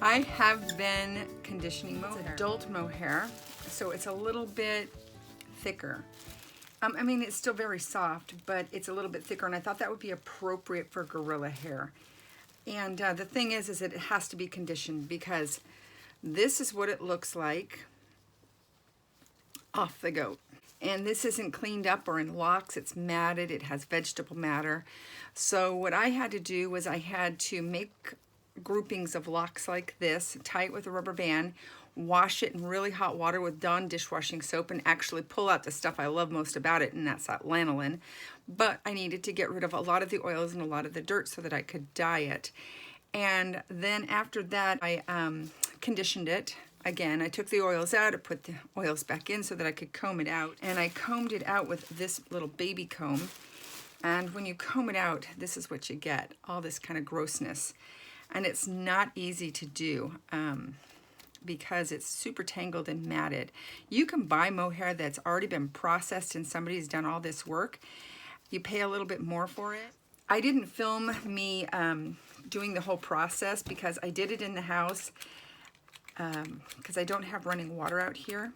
I have been conditioning mohair. It's adult mohair, so it's a little bit thicker. I mean, it's still very soft, but it's a little bit thicker, and I thought that would be appropriate for gorilla hair. And the thing is that it has to be conditioned, because this is what it looks like off the goat. And this isn't cleaned up or in locks, it's matted, it has vegetable matter. So what I had to do was I had to make groupings of locks like this, tie it with a rubber band, wash it in really hot water with Dawn dishwashing soap, and actually pull out the stuff I love most about it, and that's that lanolin. But I needed to get rid of a lot of the oils and a lot of the dirt so that I could dye it. And then after that, I conditioned it. Again, I took the oils out, I put the oils back in so that I could comb it out. And I combed it out with this little baby comb. And when you comb it out, this is what you get, all this kind of grossness. And it's not easy to do because it's super tangled and matted. You can buy mohair that's already been processed and somebody's done all this work. You pay a little bit more for it. I didn't film me doing the whole process because I did it in the house because I don't have running water out here,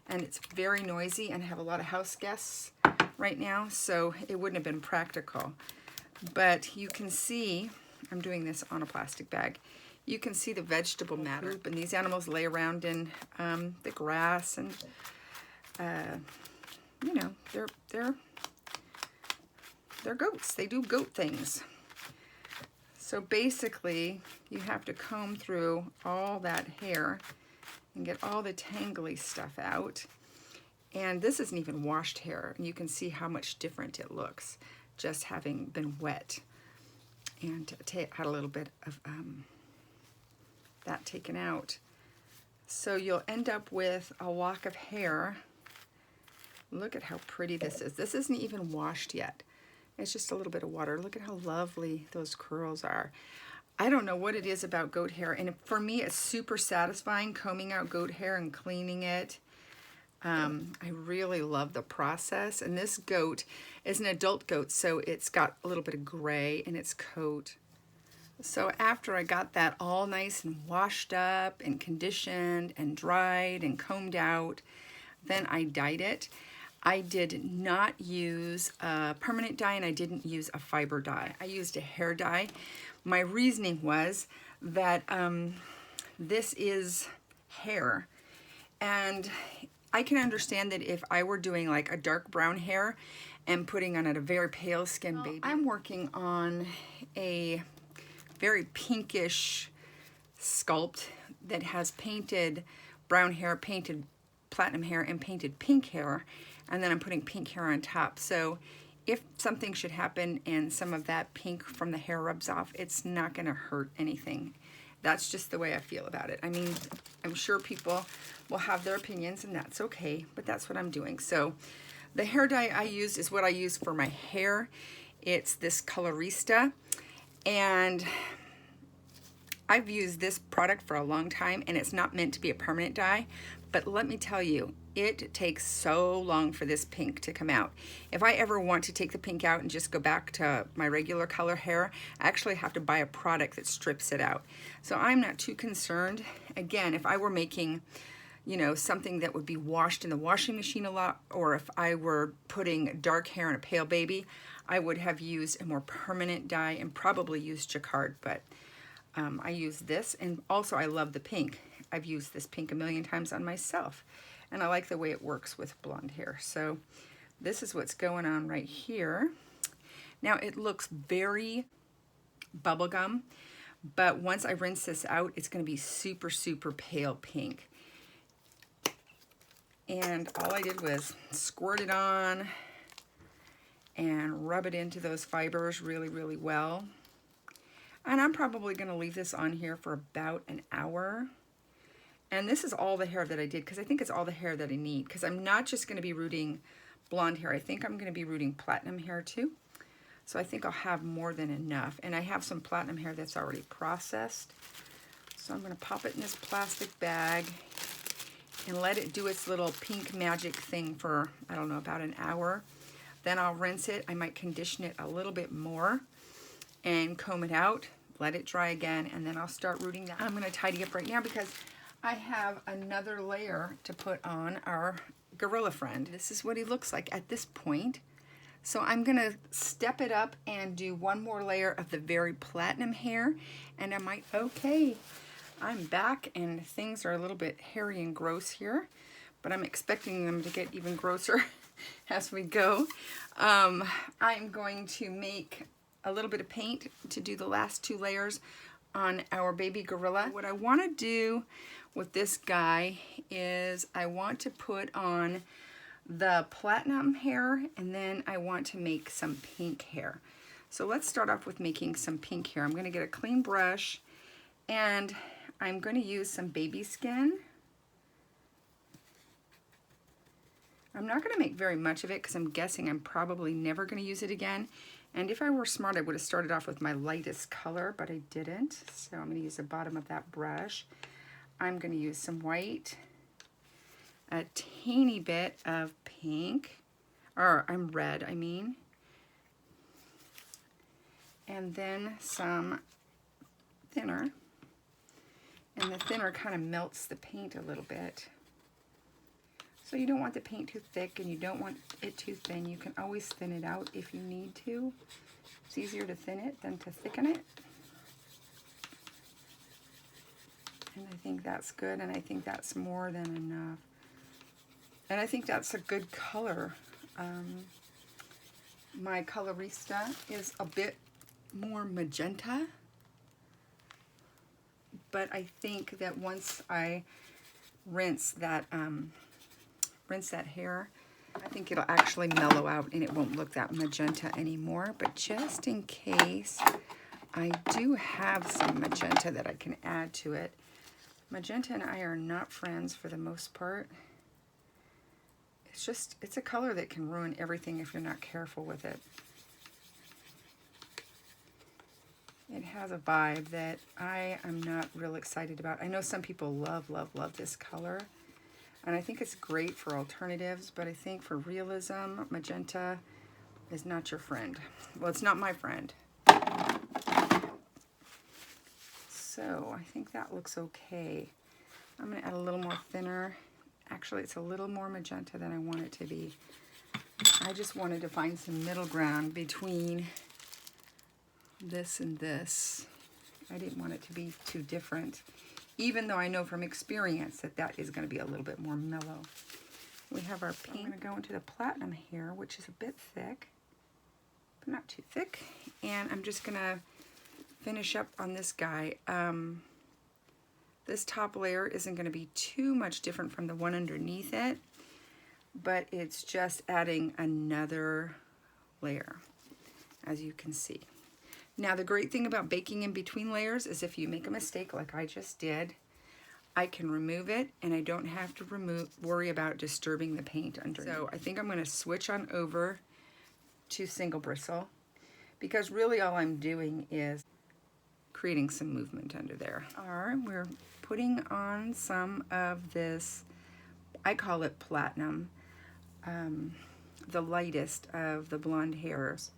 and it's very noisy and I have a lot of house guests right now, so it wouldn't have been practical. But you can see, I'm doing this on a plastic bag, you can see the vegetable matter, and these animals lay around in the grass, and you know, they're goats. They do goat things. So basically, you have to comb through all that hair and get all the tangly stuff out. And this isn't even washed hair, and you can see how much different it looks just having been wet. And had a little bit of that taken out. So you'll end up with a lock of hair. Look at how pretty this is. This isn't even washed yet. It's just a little bit of water. Look at how lovely those curls are. I don't know what it is about goat hair, and for me it's super satisfying combing out goat hair and cleaning it. I really love the process, and this goat is an adult goat, so it's got a little bit of gray in its coat. So after I got that all nice and washed up and conditioned and dried and combed out, then I dyed it. I did not use a permanent dye, and I didn't use a fiber dye. I used a hair dye. My reasoning was that this is hair, and I can understand that if I were doing like a dark brown hair and putting on a very pale skin baby. I'm working on a very pinkish sculpt that has painted brown hair, painted platinum hair, and painted pink hair, and then I'm putting pink hair on top. So if something should happen and some of that pink from the hair rubs off, it's not gonna hurt anything. That's just the way I feel about it. I mean, I'm sure people will have their opinions, and that's okay, but that's what I'm doing. So the hair dye I used is what I use for my hair. It's this Colorista, and I've used this product for a long time, and it's not meant to be a permanent dye, but let me tell you, it takes so long for this pink to come out. If I ever want to take the pink out and just go back to my regular color hair, I actually have to buy a product that strips it out. So I'm not too concerned. Again, if I were making, you know, something that would be washed in the washing machine a lot, or if I were putting dark hair in a pale baby, I would have used a more permanent dye and probably used Jacquard, but I use this, and also I love the pink. I've used this pink a million times on myself, and I like the way it works with blonde hair. So this is what's going on right here. Now it looks very bubblegum, but once I rinse this out, it's gonna be super, super pale pink. And all I did was squirt it on and rub it into those fibers really, really well. And I'm probably gonna leave this on here for about an hour. And this is all the hair that I did, because I think it's all the hair that I need, because I'm not just gonna be rooting blonde hair. I think I'm gonna be rooting platinum hair too. So I think I'll have more than enough. And I have some platinum hair that's already processed. So I'm gonna pop it in this plastic bag and let it do its little pink magic thing for, I don't know, about an hour. Then I'll rinse it. I might condition it a little bit more and comb it out let it dry again, and then I'll start rooting that. I'm gonna tidy up right now because I have another layer to put on our gorilla friend. This is what he looks like at this point. So I'm gonna step it up and do one more layer of the very platinum hair, and I might, okay, I'm back and things are a little bit hairy and gross here, but I'm expecting them to get even grosser as we go. I'm going to make a little bit of paint to do the last 2 layers on our baby gorilla. What I want to do with this guy is I want to put on the platinum hair, and then I want to make some pink hair. So let's start off with making some pink hair. I'm going to get a clean brush, and I'm going to use some baby skin. I'm not going to make very much of it because I'm guessing I'm probably never going to use it again. And if I were smart, I would have started off with my lightest color, but I didn't. So I'm going to use the bottom of that brush. I'm going to use some white, a teeny bit of pink, or red, I mean. And then some thinner. And the thinner kind of melts the paint a little bit. So you don't want the paint too thick and you don't want it too thin. You can always thin it out if you need to. It's easier to thin it than to thicken it. And I think that's good, and I think that's more than enough. And I think that's a good color. My colorista is a bit more magenta, but I think that once I rinse that hair, I think it'll actually mellow out and it won't look that magenta anymore. But just in case, I do have some magenta that I can add to it. Magenta and I are not friends for the most part. It's a color that can ruin everything if you're not careful with it. It has a vibe that I am not real excited about. I know some people love, love, love this color. And I think it's great for alternatives, but I think for realism, magenta is not your friend. Well, it's not my friend. So I think that looks okay. I'm going to add a little more thinner. Actually, it's a little more magenta than I want it to be. I just wanted to find some middle ground between this and this. I didn't want it to be too different, even though I know from experience that that is going to be a little bit more mellow. We have our pink. I'm going to go into the platinum here, which is a bit thick, but not too thick. And I'm just going to finish up on this guy. This top layer isn't going to be too much different from the one underneath it, but it's just adding another layer, as you can see. Now, the great thing about baking in between layers is if you make a mistake like I just did, I can remove it and I don't have to worry about disturbing the paint underneath. So I think I'm going to switch on over to single bristle, because really all I'm doing is creating some movement under there. We're putting on some of this, I call it platinum, the lightest of the blonde hairs.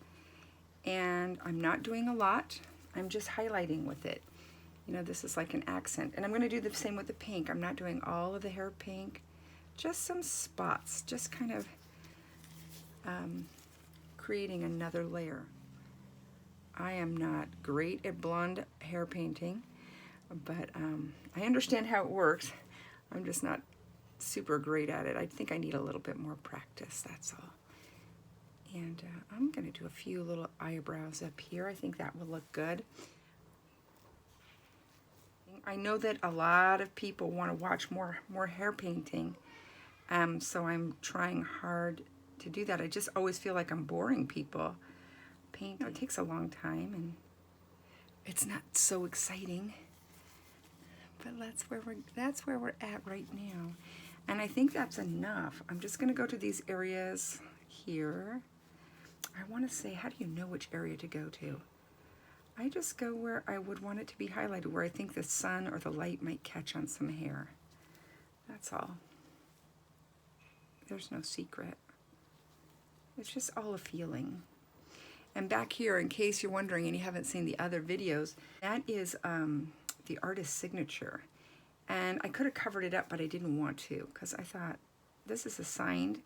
And I'm not doing a lot, I'm just highlighting with it. You know, this is like an accent. And I'm going to do the same with the pink. I'm not doing all of the hair pink, just some spots, just kind of creating another layer. I am not great at blonde hair painting, but I understand how it works. I'm just not super great at it. I think I need a little bit more practice, that's all. And I'm going to do a few little eyebrows up here. I think that will look good. I know that a lot of people want to watch more hair painting, so I'm trying hard to do that. I just always feel like I'm boring people. Paint, it takes a long time, and it's not so exciting. But that's where we're at right now. And I think that's enough. I'm just going to go to these areas here. I want to say, how do you know which area to go to? I just go where I would want it to be highlighted, where I think the sun or the light might catch on some hair. That's all. There's no secret. It's just all a feeling. And back here, in case you're wondering and you haven't seen the other videos, that is the artist's signature. And I could have covered it up, but I didn't want to, because I thought this is a signed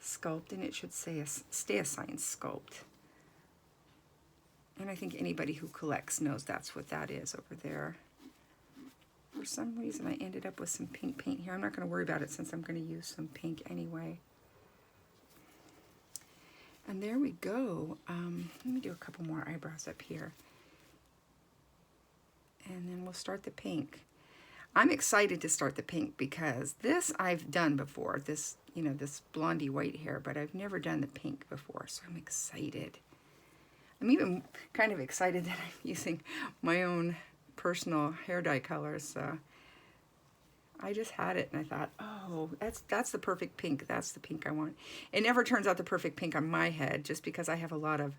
sculpt and it should say stay a signed sculpt. And I think anybody who collects knows that's what that is over there. For some reason I ended up with some pink paint here. I'm not going to worry about it since I'm going to use some pink anyway. And there we go. Let me do a couple more eyebrows up here. And then we'll start the pink. I'm excited to start the pink because this I've done before, this, you know, this blondie white hair, but I've never done the pink before, so I'm excited. I'm even kind of excited that I'm using my own personal hair dye colors. So I just had it and I thought, oh, that's the perfect pink. That's the pink I want. It never turns out the perfect pink on my head just because I have a lot of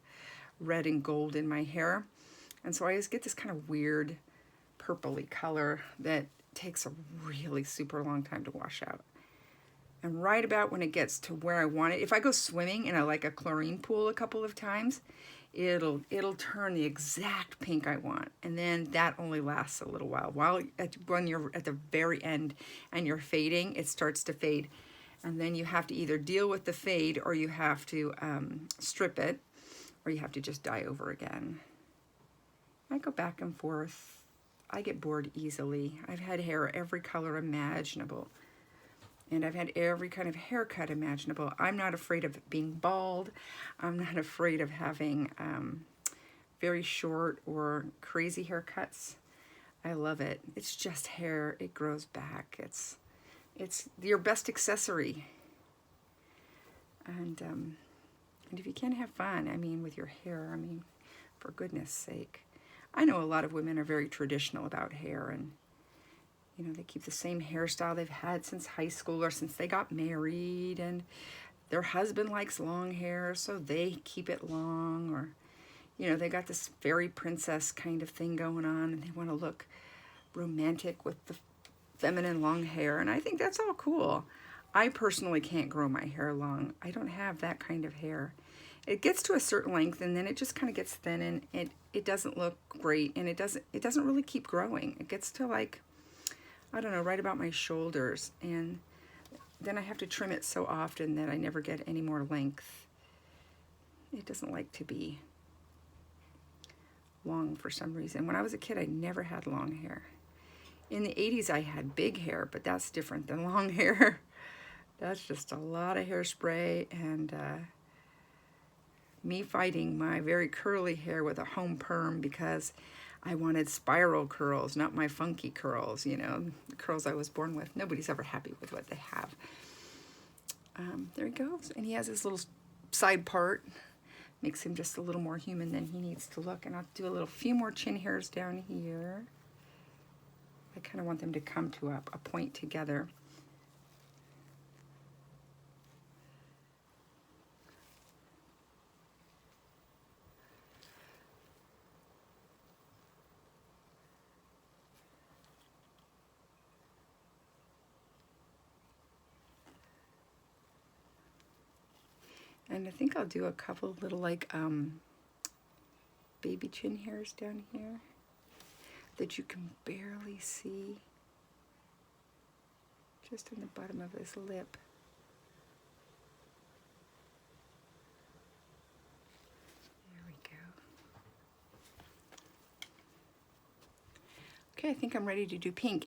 red and gold in my hair. And so I just get this kind of weird purpley color that takes a really super long time to wash out. And right about when it gets to where I want it, if I go swimming in a chlorine pool a couple of times, it'll turn the exact pink I want. And then that only lasts a little while. When you're at the very end and you're fading, it starts to fade. And then you have to either deal with the fade or you have to strip it, or you have to just dye over again. I go back and forth. I get bored easily. I've had hair every color imaginable. And I've had every kind of haircut imaginable. I'm not afraid of being bald. I'm not afraid of having very short or crazy haircuts. I love it. It's just hair. It grows back. It's your best accessory. And if you can't have fun, I mean, with your hair, I mean, for goodness sake. I know a lot of women are very traditional about hair, and you know, they keep the same hairstyle they've had since high school or since they got married, and their husband likes long hair, so they keep it long, or, you know, they got this fairy princess kind of thing going on, and they want to look romantic with the feminine long hair, and I think that's all cool. I personally can't grow my hair long. I don't have that kind of hair. It gets to a certain length, and then it just kind of gets thin, and it doesn't look great, and it doesn't really keep growing. It gets to like, I don't know, right about my shoulders, and then I have to trim it so often that I never get any more length. It doesn't like to be long for some reason. When I was a kid, I never had long hair. In the 80s, I had big hair, but that's different than long hair. That's just a lot of hairspray and me fighting my very curly hair with a home perm because I wanted spiral curls, not my funky curls, you know, the curls I was born with. Nobody's ever happy with what they have. There he goes. And he has his little side part. Makes him just a little more human than he needs to look. And I'll do a few more chin hairs down here. I kind of want them to come to a point together. And I think I'll do a couple little like baby chin hairs down here that you can barely see. Just on the bottom of his lip. There we go. Okay, I think I'm ready to do pink.